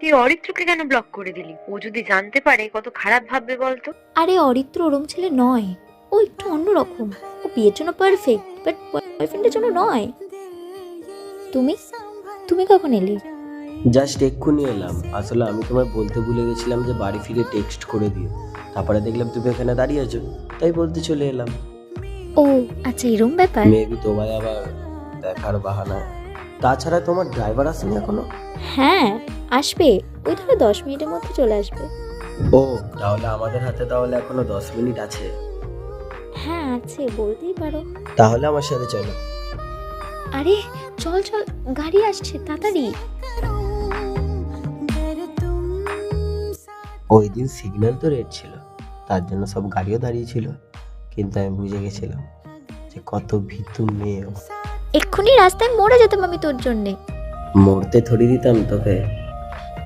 তুই অরিত্রকে কেন ব্লক করে দিলি? ও যদি জানতে পারে কত খারাপ ভাববে বলতো। আরে অরিত্র ওরম ছেলে নয়, ও একটু অন্যরকম। ও বিয়ের জন্য পারফেক্ট, বাট বয়ফ্রেন্ডের জন্য নয়। তুমি তুমি কখন এলে? জাস্ট এক্ষুনি এলাম। আসলে আমি তোমায় বলতে ভুলে গেছিলাম যে বাড়ি ফিরে টেক্সট করে দিও। তারপরে দেখলাম তুমি এখানে দাঁড়িয়ে আছো, তাই বলতে চলে এলাম। ও আচ্ছা, এরম ব্যাপার। মেবি তোমায় আবার দেখার বাহানা। তাছাড়া তোমার ড্রাইভার আসেনি এখনো? হ্যাঁ, আসবে। ওই ধরো 10 মিনিটের মধ্যে চলে আসবে। ও, তাহলে আমাদের হাতে তাহলে এখনো 10 মিনিট আছে। হ্যাঁ আছে, বলতেই পারো। তাহলে আমার সাথে চলো। আরে চল চল, গাড়ি আসছে, তাড়াতাড়ি। ওই দিন সিগন্যাল তো রেড ছিল, তার জন্য সব গাড়িও দাঁড়িয়ে ছিল। কিন্তু আমি বুঝে গেছিলাম যে কত ভীতু মেয়ে ও। এক্ষুনি রাস্তায় মরে যেতাম আমি তোর জন্যে। মরতে থড়ি দিতাম তোকে।